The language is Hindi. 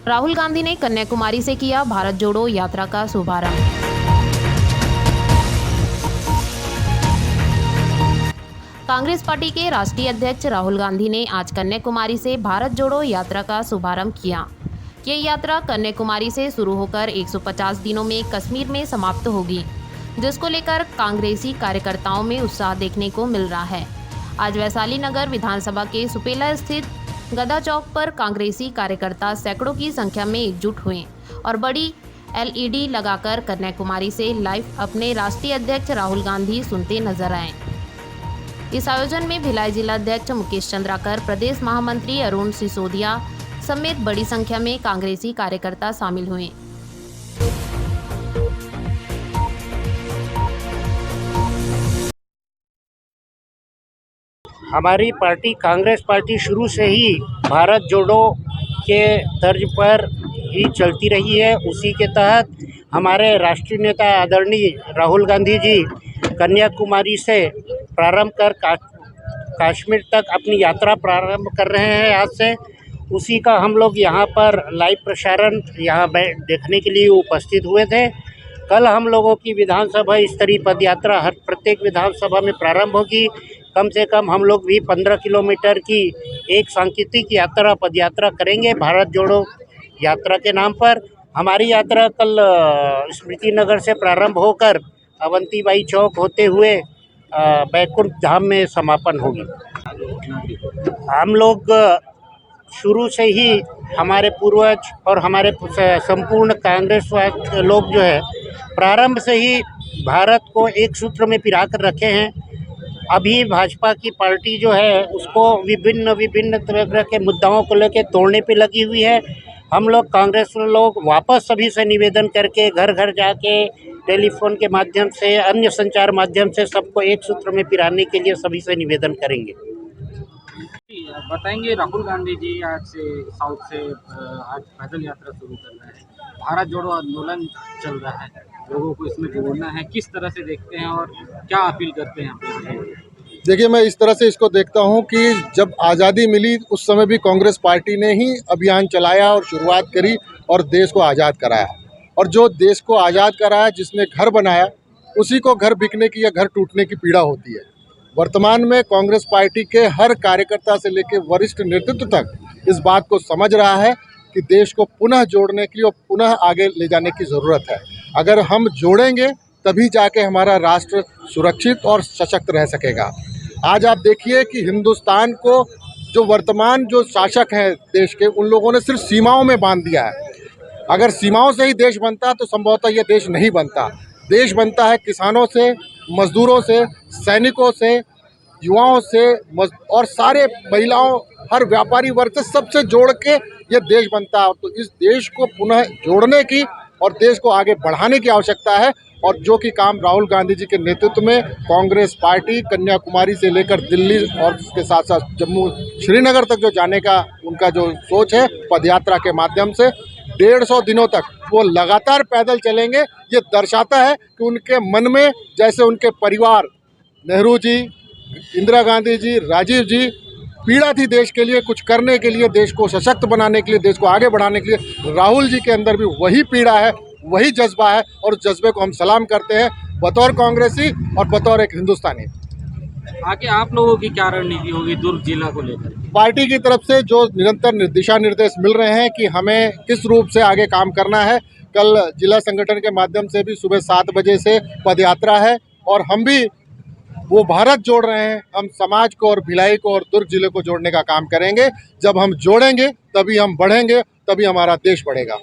राहुल गांधी ने कन्याकुमारी से किया भारत जोड़ो यात्रा का शुभारंभ। कांग्रेस पार्टी के राष्ट्रीय अध्यक्ष राहुल गांधी ने आज कन्याकुमारी से भारत जोड़ो यात्रा का शुभारंभ किया। ये यात्रा कन्याकुमारी से शुरू होकर 150 दिनों में कश्मीर में समाप्त होगी, जिसको लेकर कांग्रेसी कार्यकर्ताओं में उत्साह देखने को मिल रहा है। आज वैशाली नगर विधानसभा के सुपेला स्थित गदा चौक पर कांग्रेसी कार्यकर्ता सैकड़ों की संख्या में एकजुट हुए और बड़ी LED लगाकर कन्याकुमारी से लाइव अपने राष्ट्रीय अध्यक्ष राहुल गांधी सुनते नजर आए। इस आयोजन में भिलाई जिलाध्यक्ष मुकेश चंद्राकर, प्रदेश महामंत्री अरुण सिसोदिया समेत बड़ी संख्या में कांग्रेसी कार्यकर्ता शामिल हुए। हमारी पार्टी कांग्रेस पार्टी शुरू से ही भारत जोड़ो के तर्ज पर ही चलती रही है। उसी के तहत हमारे राष्ट्रीय नेता आदरणीय राहुल गांधी जी कन्याकुमारी से प्रारंभ कर कश्मीर तक अपनी यात्रा प्रारंभ कर रहे हैं आज से। उसी का हम लोग यहाँ पर लाइव प्रसारण यहाँ देखने के लिए उपस्थित हुए थे। कल हम लोगों की विधानसभा स्तरीय पदयात्रा हर प्रत्येक विधानसभा में प्रारंभ होगी। कम से कम हम लोग भी 15 किलोमीटर की एक सांकेतिक यात्रा पदयात्रा करेंगे भारत जोड़ो यात्रा के नाम पर। हमारी यात्रा कल स्मृति नगर से प्रारंभ होकर अवंतीबाई चौक होते हुए बैकुंठ धाम में समापन होगी। हम लोग शुरू से ही हमारे पूर्वज और हमारे संपूर्ण कांग्रेस लोग जो है प्रारंभ से ही भारत को एक सूत्र में पिरा कर रखे हैं। अभी भाजपा की पार्टी जो है उसको विभिन्न तरह के मुद्दाओं को लेकर तोड़ने पे लगी हुई है। हम लोग कांग्रेस लोग वापस सभी से निवेदन करके घर घर जाके टेलीफोन के माध्यम से अन्य संचार माध्यम से सबको एक सूत्र में पिराने के लिए सभी से निवेदन करेंगे। बताएंगे, राहुल गांधी जी आज से साउथ से आज पैदल यात्रा शुरू कर रहे हैं, भारत जोड़ो आंदोलन चल रहा है, लोगों को इसमें जोड़ना है, किस तरह से देखते हैं और क्या अपील करते हैं आप? देखिए, मैं इस तरह से इसको देखता हूं कि जब आज़ादी मिली उस समय भी कांग्रेस पार्टी ने ही अभियान चलाया और शुरुआत करी और देश को आज़ाद कराया। और जो देश को आज़ाद कराया, जिसने घर बनाया, उसी को घर बिकने की या घर टूटने की पीड़ा होती है। वर्तमान में कांग्रेस पार्टी के हर कार्यकर्ता से लेकर वरिष्ठ नेतृत्व तक इस बात को समझ रहा है कि देश को पुनः जोड़ने की और पुनः आगे ले जाने की ज़रूरत है। अगर हम जोड़ेंगे तभी जाके हमारा राष्ट्र सुरक्षित और सशक्त रह सकेगा। आज आप देखिए कि हिंदुस्तान को जो वर्तमान जो शासक हैं देश के, उन लोगों ने सिर्फ सीमाओं में बांध दिया है। अगर सीमाओं से ही देश बनता तो संभवतः ये देश नहीं बनता। देश बनता है किसानों से, मजदूरों से, सैनिकों से, युवाओं से और सारे महिलाओं, हर व्यापारी वर्ग से, सबसे जोड़ के ये देश बनता है। तो इस देश को पुनः जोड़ने की और देश को आगे बढ़ाने की आवश्यकता है, और जो कि काम राहुल गांधी जी के नेतृत्व में कांग्रेस पार्टी कन्याकुमारी से लेकर दिल्ली और उसके साथ साथ जम्मू श्रीनगर तक जो जाने का उनका जो सोच है, पदयात्रा के माध्यम से 150 दिनों तक वो लगातार पैदल चलेंगे। ये दर्शाता है कि उनके मन में, जैसे उनके परिवार नेहरू जी, इंदिरा गांधी जी, राजीव जी पीड़ा थी देश के लिए, कुछ करने के लिए, देश को सशक्त बनाने के लिए, देश को आगे बढ़ाने के लिए, राहुल जी के अंदर भी वही पीड़ा है, वही जज्बा है, और उस जज्बे को हम सलाम करते हैं बतौर कांग्रेसी और बतौर एक हिंदुस्तानी। आगे आप लोगों की क्या रणनीति होगी दुर्ग जिला को लेकर? पार्टी की तरफ से जो निरंतर दिशा निर्देश मिल रहे हैं कि हमें किस रूप से आगे काम करना है। कल जिला संगठन के माध्यम से भी सुबह 7 बजे से पदयात्रा है, और हम भी वो भारत जोड़ रहे हैं। हम समाज को और भिलाई को और दुर्ग जिले को जोड़ने का काम करेंगे। जब हम जोड़ेंगे तभी हम बढ़ेंगे, तभी हमारा देश बढ़ेगा।